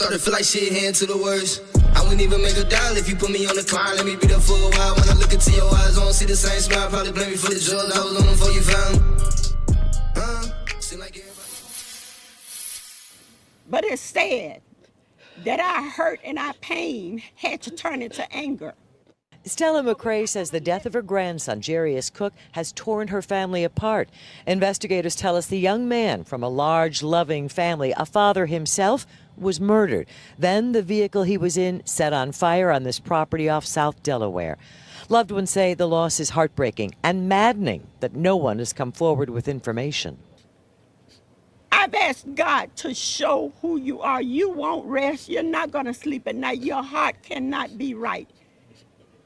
Started to feel like shit heading to the worst. I wouldn't even make a dial if you put me on the climb. Let me be there for a while. When I look into your eyes, I don't see the same smile. Probably blame me for the drugs I was on them before you found me. Seem like everybody. But it's sad that our hurt and our pain had to turn into anger. Stella McCrae says the death of her grandson, Jarius Cook, has torn her family apart. Investigators tell us the young man from a large, loving family, a father himself, was murdered. Then the vehicle he was in set on fire on this property off South Delaware. Loved ones say the loss is heartbreaking and maddening that no one has come forward with information. I've asked God to show who you are. You won't rest. You're not going to sleep at night. Your heart cannot be right,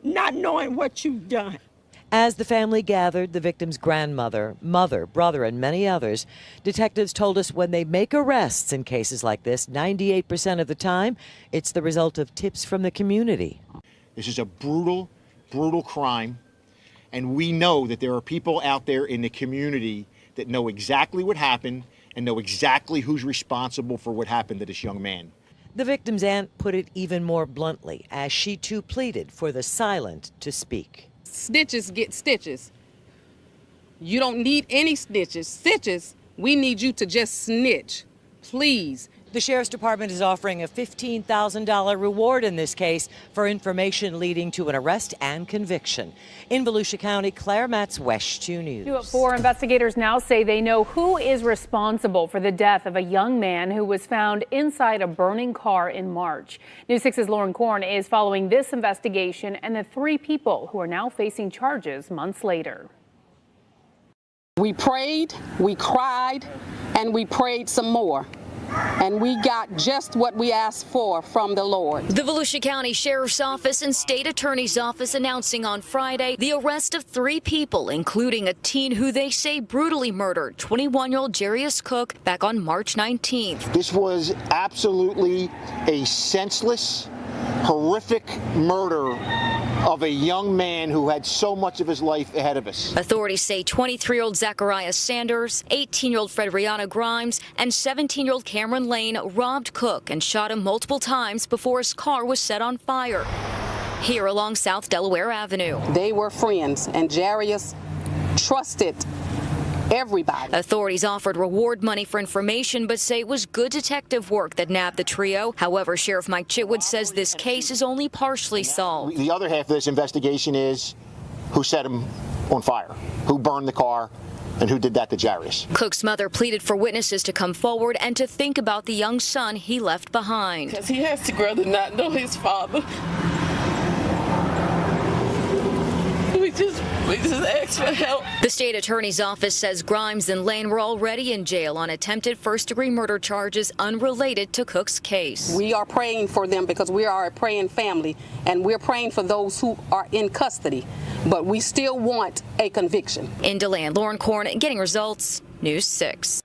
not knowing what you've done. As the family gathered, the victim's grandmother, mother, brother, and many others, detectives told us when they make arrests in cases like this, 98% of the time, it's the result of tips from the community. This is a brutal, brutal crime, and we know that there are people out there in the community that know exactly what happened and know exactly who's responsible for what happened to this young man. The victim's aunt put it even more bluntly as she too pleaded for the silent to speak. Snitches get stitches. You don't need any stitches. We need you to just snitch, please. The Sheriff's Department is offering a $15,000 reward in this case for information leading to an arrest and conviction. In Volusia County, Claire Matz, WESH 2 News. New at 4, investigators now say they know who is responsible for the death of a young man who was found inside a burning car in March. News 6's Lauren Korn is following this investigation and the 3 people who are now facing charges months later. We prayed, we cried, and we prayed some more. And we got just what we asked for from the Lord. The Volusia County Sheriff's Office and State Attorney's Office announcing on Friday the arrest of 3 people, including a teen who they say brutally murdered 21-year-old Jarius Cook back on March 19th. This was absolutely a senseless, horrific murder of a young man who had so much of his life ahead of us. Authorities say 23-year-old Zachariah Sanders, 18-year-old Frederiana Grimes, and 17-year-old Cameron Lane robbed Cook and shot him multiple times before his car was set on fire here along South Delaware Avenue. They were friends, and Jarius trusted everybody. Authorities offered reward money for information, but say it was good detective work that nabbed the trio. However, Sheriff Mike Chitwood says this case is only partially solved. The other half of this investigation is who set him on fire, who burned the car, and who did that to Jarius. Cook's mother pleaded for witnesses to come forward and to think about the young son he left behind. Because he has to grow to not know his father. We just ask for help. The state attorney's office says Grimes and Lane were already in jail on attempted first-degree murder charges unrelated to Cook's case. We are praying for them because we are a praying family, and we're praying for those who are in custody, but we still want a conviction. In DeLand, Lauren Korn, Getting Results, News 6.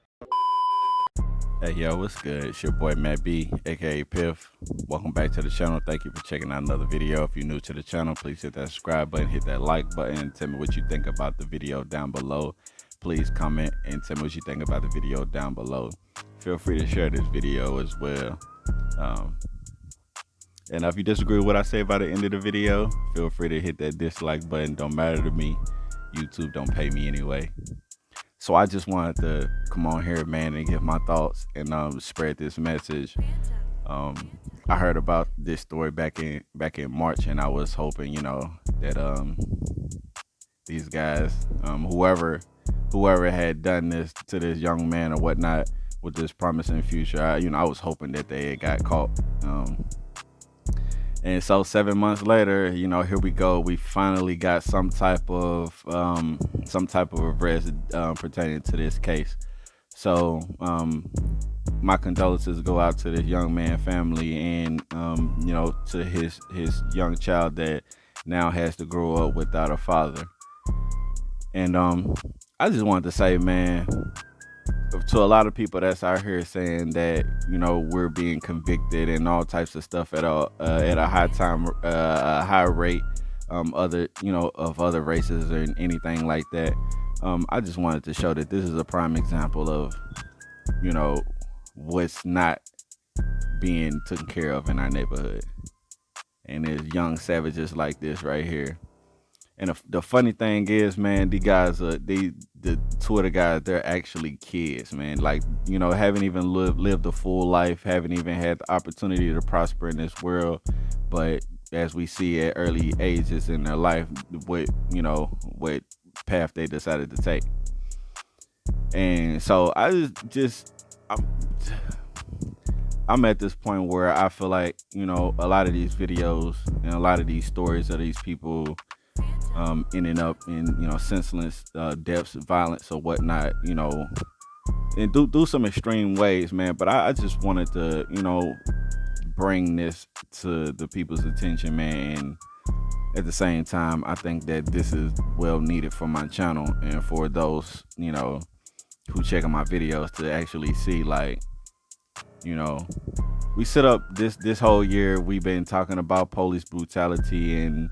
Hey, yo, what's good? It's your boy, Matt B, a.k.a. Piff. Welcome back to the channel. Thank you for checking out another video. If you're new to the channel, please hit that subscribe button, hit that like button, tell me what you think about the video down below. Please comment and tell me what you think about the video down below. Feel free to share this video as well. And if you disagree with what I say by the end of the video, feel free to hit that dislike button. Don't matter to me. YouTube don't pay me anyway. So I just wanted to come on here, man, and give my thoughts and spread this message. I heard about this story back in March, and I was hoping, you know, that these guys, whoever had done this to this young man or whatnot with this promising future, I was hoping that they had got caught. And so 7 months later, you know, here we go. We finally got some type of arrest pertaining to this case. So my condolences go out to this young man's family and you know, to his young child that now has to grow up without a father. And I just wanted to say, man, to a lot of people that's out here saying that, you know, we're being convicted and all types of stuff at a high rate, of other races or anything like that. I just wanted to show that this is a prime example of, you know, what's not being taken care of in our neighborhood. And there's young savages like this right here. And the funny thing is, man, these guys, the two of the guys, they're actually kids, man. Like, you know, haven't even lived a full life, haven't even had the opportunity to prosper in this world. But as we see at early ages in their life, what path they decided to take. And so I'm at this point where I feel like, you know, a lot of these videos and a lot of these stories of these people ending up in, you know, senseless deaths, violence or whatnot, you know, and do some extreme ways, man. But I just wanted to, you know, bring this to the people's attention, man. And at the same time, I think that this is well needed for my channel and for those, you know, who check out my videos to actually see, like, you know, we set up this whole year, we've been talking about police brutality and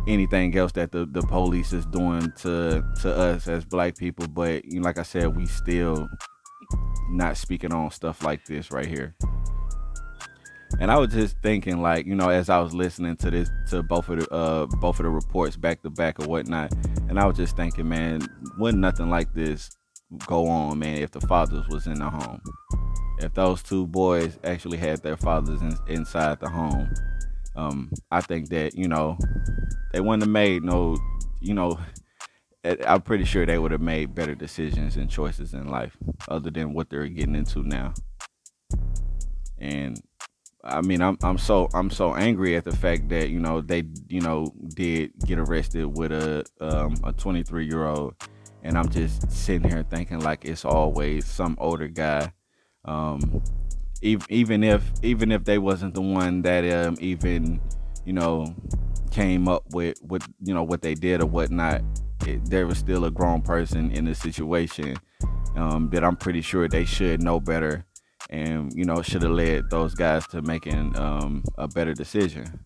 anything else that the police is doing to us as black people. But, you know, like I said, we still not speaking on stuff like this right here. And I was just thinking, like, you know, as I was listening to both of the reports back to back or whatnot, and I was just thinking, man, wouldn't nothing like this go on, man, if the fathers was in the home? If those two boys actually had their fathers inside the home, I think that, you know, they wouldn't have made no, you know, I'm pretty sure they would have made better decisions and choices in life other than what they're getting into now. And I mean, I'm so angry at the fact that, you know, they, you know, did get arrested with a 23-year-old, and I'm just sitting here thinking like it's always some older guy. Even if they wasn't the one that even, you know, came up with you know what they did or whatnot, there was still a grown person in the situation that I'm pretty sure they should know better, and, you know, should have led those guys to making a better decision,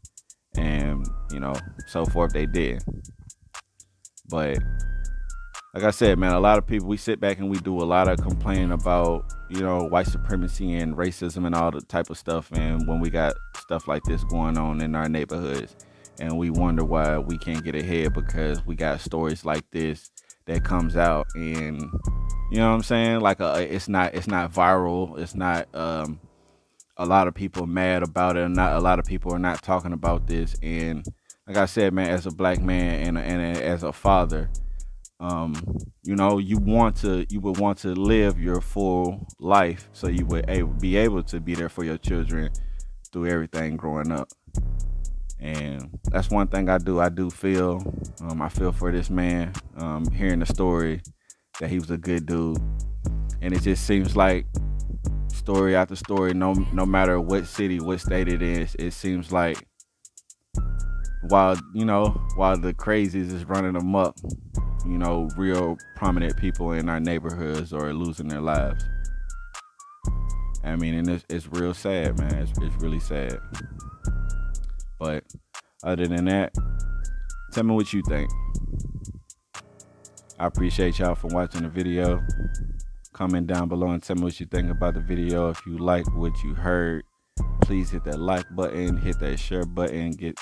and, you know, so forth they did. But like I said, man, a lot of people, we sit back and we do a lot of complaining about, you know, white supremacy and racism and all the type of stuff. And when we got stuff like this going on in our neighborhoods, and we wonder why we can't get ahead because we got stories like this that comes out, and, you know what I'm saying? Like, it's not viral. It's not a lot of people mad about it. And not a lot of people are not talking about this. And like I said, man, as a black man and as a father, you know, you would want to live your full life so you would be able to be there for your children through everything growing up. And that's one thing I do feel. I feel for this man, hearing the story that he was a good dude. And it just seems like story after story, no matter what city, what state it is, it seems like while the crazies is running amok, you know, real prominent people in our neighborhoods are losing their lives. I mean, and it's real sad, man. It's really sad. But other than that, tell me what you think. I appreciate y'all for watching the video. Comment down below and tell me what you think about the video. If you like what you heard, please hit that like button, hit that share button, get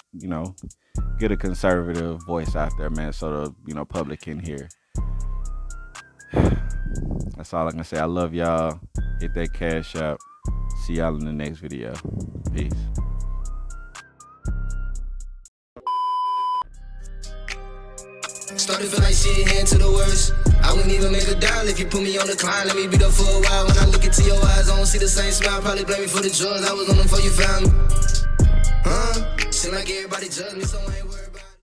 a conservative voice out there, man, so the, you know, public can hear. That's all I can say. I love y'all. Hit that cash app. See y'all in the next video. Peace. Started feel like shit, heading to the worst. I wouldn't even make a dial if you put me on the climb. Let me be there for a while. When I look into your eyes, I don't see the same smile. Probably blame me for the drugs. I was on them before you found me. Seem like everybody judged me, so I ain't worried.